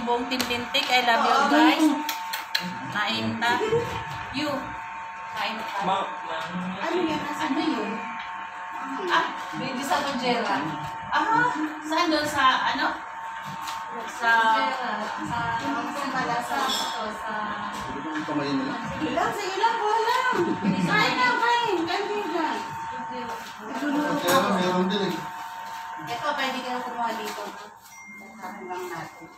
yung buong Tintintik. I love you guys. Kain ta. You. Kain ta. Ano yan? Ano yun? Baby sa Bujera. Saan doon? Sa ano? Sa... Sige lang, wala. Kain lang, kain. Kain lang. Meron din eh. Ito, pwede ka na kumuha dito. Kain lang natin.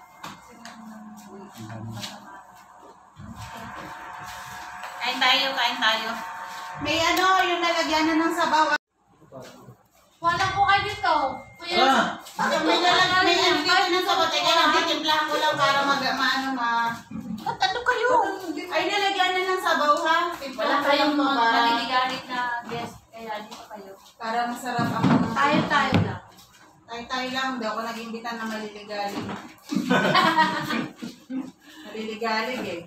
Kain tayo. May ano, yung nalagyan na ng sabaw. Wala po kayo dito. Kuya. Bakit may nalagyan, may ano dito ng sabaw? Teka lang, titimplahan ko lang para maano Ba't ano kayo? Ay, nalagyan na ng sabaw ha. Wala kayong mga maliligarit na guest. Kaya dito kayo. Para masarap ang Tayo lang. Tayo lang, hindi ako nag-imbita na maliligalig. Maliligalig eh.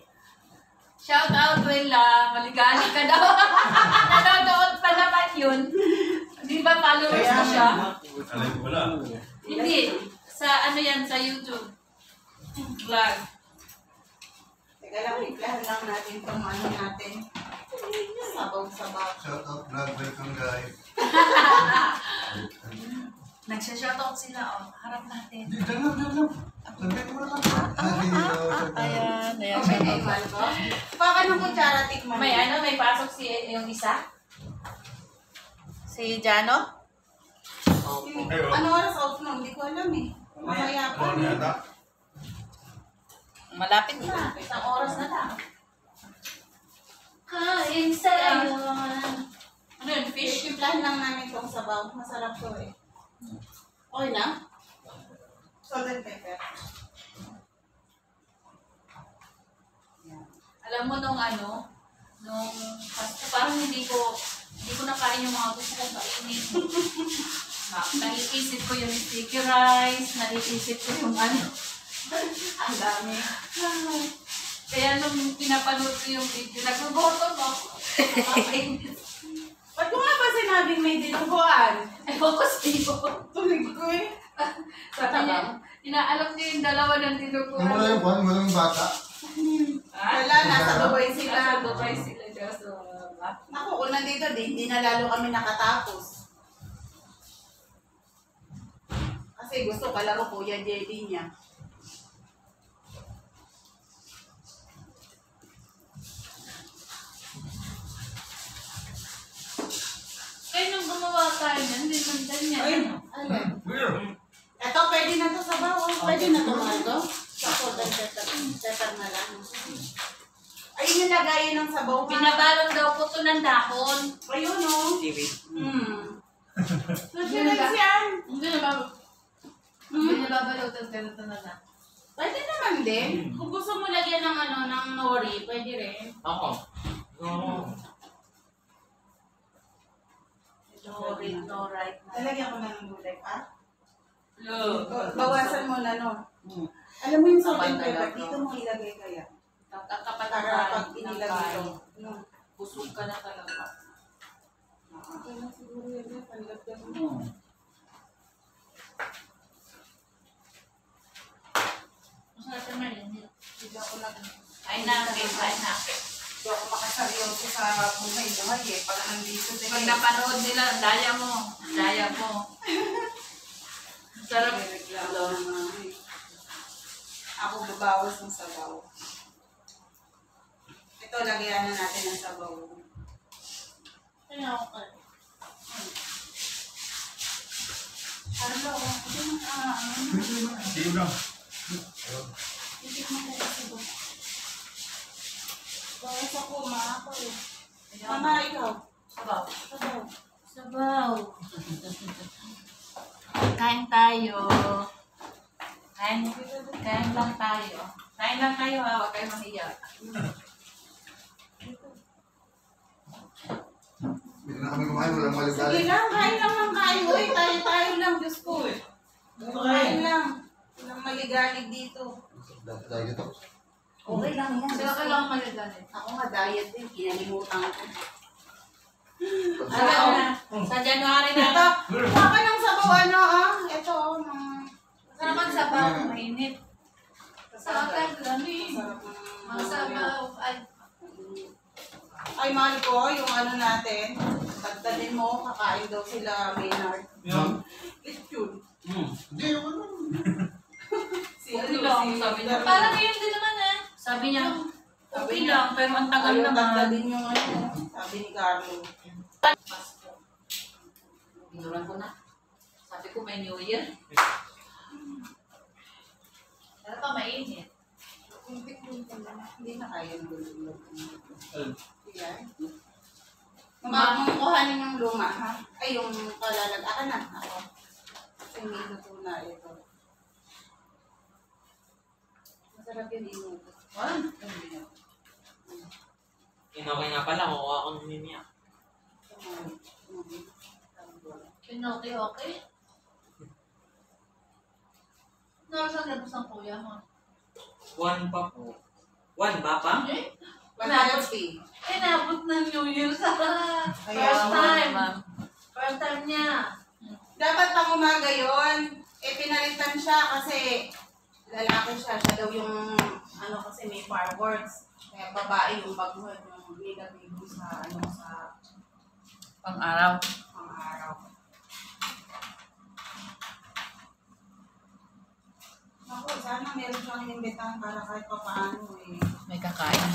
Shout out, Willa. Maligali ka daw. Nanonood pa naman yun. Di ba followers na siya? Wala. Hindi. Sa ano yan, sa YouTube. Vlog. Teka lang, iplahan lang natin itong ano natin. Sabaw-sabaw. Shout out vlog, welcome guys. Nagsha-shoutout sila, oh. Harap natin. Diyan lang. Sabihin mo lang. Ayan. Okay, naibal ko. Baka ng kutsara, tikman. May pasok si yung isa? Si Jano? Ano oras off na? Hindi ko alam eh. Mamaya pa. Malapit na. Isang oras na lang. Kain sa'yo. Ano yun, fish? Timplahan lang namin itong sabaw. Masarap to eh. Okay na? Salt and pepper. Alam mo nung parang hindi ko nakain yung mga gusto kong kainin. Naiisip ko yung sticky rice, naiisip ko yung Ang dami. Kaya nung pinapanood ko yung video, nagboboto mo ako. Ba't ko nga ba sinabing may dinuguan? Focus dito. Tulig ko eh. Sabi niya, inaalok niya yung dalawa ng tinukuhan. Wala yung buwan, walang bata. Wala, nasa Dubai sila. Nasa Dubai sila. So, Naku, kung nandito, hindi na lalo kami nakatapos. Kasi gusto kalaro Kuya Jelly niya. kaya nung gumawa tayo niyan, hindi man ganyan. Ay, alin? Ito, pwede na to sa bawang. Pwede na to mahal to. Sa salt and pepper na lang. Ayun yung lagayin ng sabaw. Binabalon daw po ito ng dahon. Ayun o. Susunod yan. Hindi na babalutan ganito na lang. Pwede naman din. Kung gusto mo lagyan ng ng nori, pwede rin. Ako. Nori, no right. Lalagyan ko na ng gulay pa. Look. Bawasan mo na, no? Alam mo yung salt and pepper, dito mo ilagay kaya. Para pag inilagay ito. No. Busog ka na talaga. Okay na siguro yun. Panlagyan mo. Mas natin man yun. Hindi ako Ay na, ay na. Hindi ako makasaryoso sa buhay eh. Pag nandito din. Pag napanood nila, daya mo. Sarap. Ako babawas ng sabaw. Ito, lagyan na natin ng sabaw. Kaya ako ka. Hello. Sige lang. Titikman ko yung sabaw. Bawas ako, ako eh. Mama, ikaw. Sabaw. Sabaw. Kain tayo. Kain lang tayo. Kain lang tayo ha, huwag kayo mahiya. Hindi na kami kumain, walang Sige maligalig. lang, kain lang ng kain. Uy, tayo lang, Diyos ko eh. Kain lang. Walang maligalig dito. Dahil ito. Okay lang yan. Sila ka lang maligalit. Ako nga diet din, kinalimutan ko. Sa January na. Ito, kuha ka ng sabaw Ito, Sarap ang sabaw, mainit. Sa akin, lami. Masarap ng Masabaw. Ay, Ay, mahal ko, yung ano natin, tagdalin mo, kakain daw sila Maynard. Yan. Lechon. Hindi, yung ano. Si Okay lang, sabi niya. parang yun din naman eh. Sabi niya, Sabi okay niya, lang, pero ang tagal ayaw naman. tagdalin yung ano, sabi ni Carlo. Binuran ko na. Sabi ko may New Year. Pero pa mainit. Hindi na kaya ng gulo. Ayun. Yan. Kuhanin yung luma, ha? Ay, yung kalalag. Aka na, ako. Kasi may luto na ito. Masarap yun inuto. Okay nga pala, kukuha akong mimiya. Pinoki, okay? Nasaan labas ang kuya mo? 1 pa po. 1 ba pa? Eh? Masarap Inabot ng New Year sa Kaya first nga, time. ma'am. First time niya. Dapat pang umaga yun. Eh, pinalitan siya kasi lalaki siya. Siya daw yung, ano kasi may fireworks. Kaya babae yung baguhan yung nilagay mo sa, ano, sa Pang-araw. pang-araw. Ako, sana meron siyang imbitahan para kahit pa paano eh. May kakain.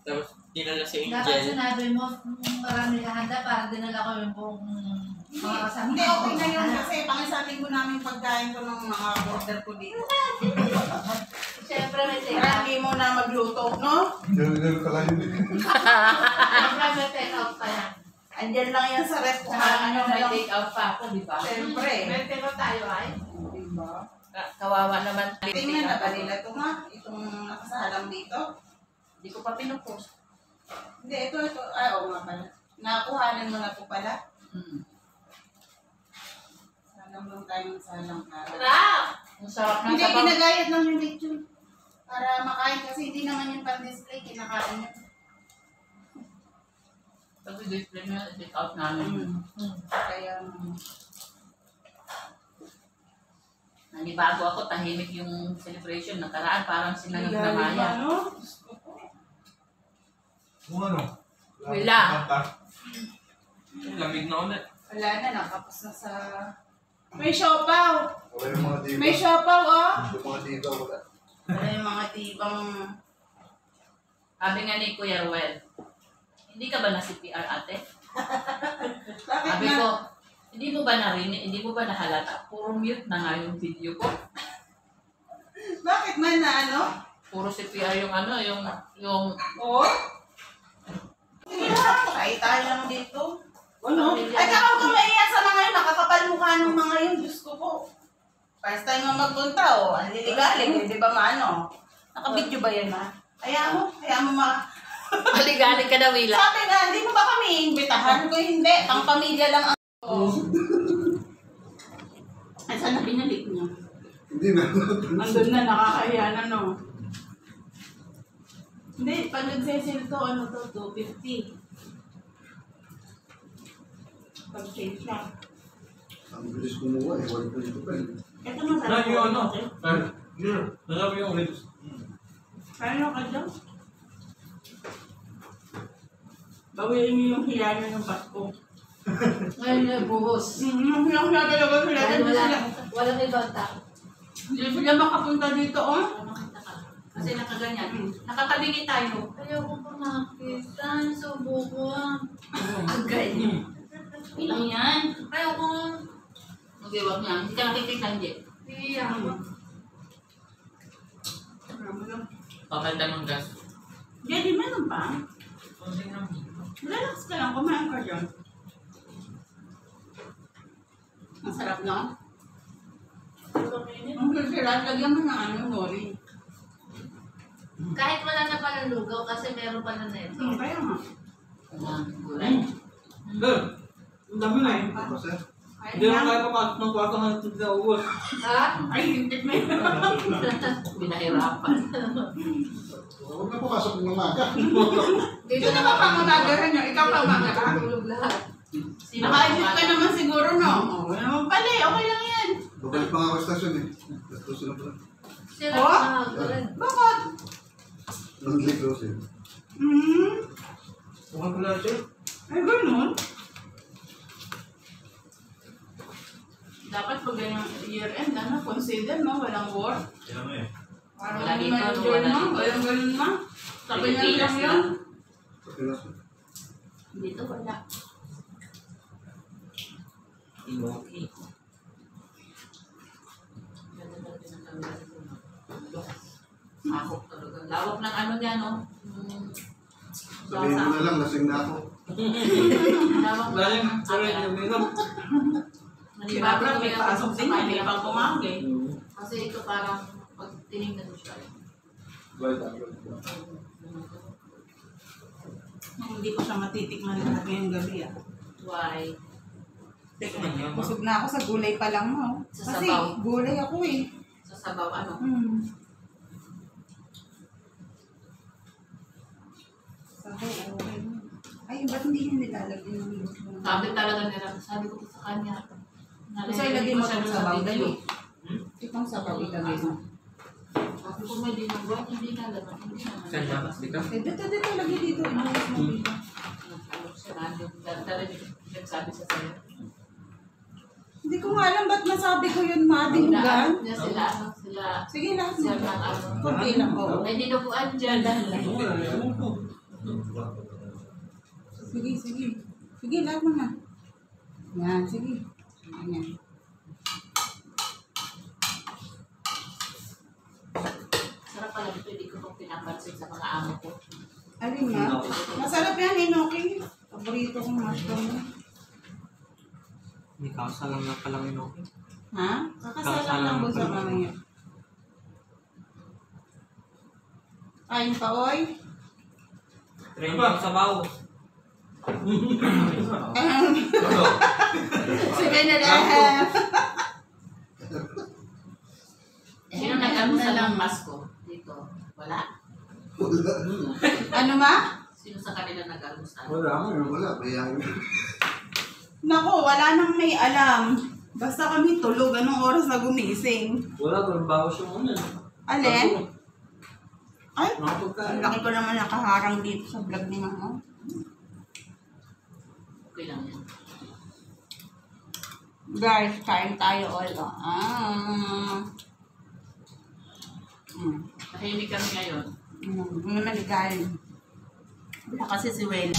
Tapos, dinala si Dapat Angel. sinabi mo, marami handa para dinala ko yung buong mga kasama. Hindi, okay na yun kasi pang-isang linggo namin pagkain ko ng mga order ko dito. Siyempre may take Para out. hindi mo na magluto, no? Ganun ka lang yun. Siyempre may take out pa yan. Andyan lang yan sa ref. Saka ano, may take out pa ako, di ba? Siyempre. May take out tayo ay. Diba? Kawawa naman. Tingnan na ba nila ito nga? Itong nakasalang dito? Hindi ko pa pinupost. Hindi, ito. Ay, oo nga pala. Nakuhanan mo na po pala. Salang lang tayo ng salang para. Sarap! Ang sarap ng Hindi, sabaw. ginagayat lang yung lechon. Para makain kasi hindi naman yung pan-display, kinakain yun. Pag i-display mo, i-take out namin. Kaya, Nanibago ako, tahimik yung celebration. Nakaraan, parang sinangag na maya. ano? Kung ano? Wala. Lamig na ulit. Wala na, nakapos na sa... May siopaw! Wala yung mga diba. May siopaw, oh! Yung mga diba, wala. Wala yung mga tibang... Sabi nga ni Kuya Ruel, hindi ka ba na-CPR ate? Bakit Sabi na? ko, hindi mo ba narinig, hindi mo ba nahalata? Puro mute na nga yung video ko. Bakit man na ano? Puro CPR yung ano, yung Oo? Kaya tayo lang dito. Ano? Ay, kapag kumaiya sa mga yun, nakakapal mukha ng mga yun, Diyos ko po. First time mo magpunta, oh. Ang liligalig, di ba maano? Nakabidyo ba yan, ma? Kaya mo maligalig ka daw, Wila. Sabi nga, hindi mo ba kami imbitahan? Ko hindi, pang pamilya lang ang... Ay, sana binalik niyo? Hindi na. Andun na, nakakahiya na, no? Hindi, pag nagsesil to, ano to, 250. Pag-change lang. Ang bilis kumuha eh. 1.2 pa eh. Ito na Na yung ano? Sarap yung ribs. Kaya ka dyan? Bawiin niyo yung hiya niyo ng Pasko. Ngayon na buhos. Yung hiya talaga sila. Dahil Hindi sila. walang ibang tao. Hindi sila makapunta dito, oh. Nakita ka. Kasi nakaganyan. Nakatabingi tayo. Ayoko pa makita. Subo ko. Ang ganyan. Ilang yan? Ayoko. Hindi, wag niya. Hindi ka nakikita, hindi. Iiyak ako. Pakalda ng gas. Hindi, di meron pa. Konting namin. Relax ka lang, kumain ka dyan. Ang sarap na. Ang sarap, lagyan mo ng ano, nori. Kahit wala na pala lugaw kasi meron pala na ito. Kaya nga. Ang gulay. Good. Ang dami na eh. Ano sir? Hindi naman kaya papasok ng kwarto hanggang sa ubos. Ha? Ay, hintit mo yun. Binahirapan. Huwag na pumasok ng umaga. Dito na ba pamamagahan nyo? Ikaw pamamagahan? Tulog lahat. Sino Nakaisip ka naman siguro, no? Oo, naman pala eh. Okay lang yan. Babalik pa nga ako sa stasyon eh. Tapos na pala. Sila Oh? na. Bakit? Monthly closing. Mukhang pala siya. Ay, ganun. Dapat pag ganyan year-end, consider, no? Walang work. Kaya mo eh. Parang Wala dito, manager, wala no? dito. Walang ganun, ma. Sabi niya Pilipinas lang yun. lang. Sa Pinas. Dito wala. Inoki. Sakop talaga. Lawak ng ano niya, no? Sabihin mo na lang, lasing na ako. Lawak ng Lalim, sorry, yung minum. Sinabi may pasok din yan, may pang kumangin. Kasi ito parang pag tinignan mo siya. Hindi ko siya matitikman lahat ngayong gabi, ah. Why? Tikman niyo, ma. Busog na ako sa gulay pa lang, mo. Sa Kasi sabaw. gulay ako, eh. Sa sabaw, ano? Sabaw, okay. Ay, ba't hindi nyo nilalagyan ng luto? Sabi talaga nila, sabi ko sa kanya. Kasi ilagay mo siya itong sa sabaw, video. dali. Itong sabaw, ilagay mo. Sabi ko may dinagawa, hindi na laman, hindi naman. Saan ba? Dito? Eh, dito, lagay dito. Inayos mo dito. Ano siya, nandun. Dali, nagsabi sa sayo. Hindi ko nga alam ba't nasabi ko yun, ma. Dinugan. Niya sila, ano, sila, Sige, lahat sila mo. ng ano. Kunti lang, oo. May dinuguan dyan. Sige. Sige, lahat mo na. Yan, sige. Yan. Sarap pala dito, hindi ko pong pinapansin sa mga amo ko. Alin nga? Masarap yan, Inoki. Paborito kong mushroom. May kausa lang na palang inoki. Ha? Kakasalang lang ko sa mamaya. Kain pa, oy. Training sa bawo. Sige na lang. Sino nag-almusal ng Pasko dito? Wala? Wala. Ano, ma? Sino sa kanila nag-almusal? Wala, bayahin. Nako, wala nang may alam. Basta kami tulog. Anong oras na gumising? Wala, pero bawas yung ano. Alin? Ay, Mga ang pagkain. laki ko naman nakaharang dito sa vlog ni Mama. Okay lang yan. Guys, kain tayo all. Tahimik kami ngayon. Ano naman kain? Wala kasi si Well.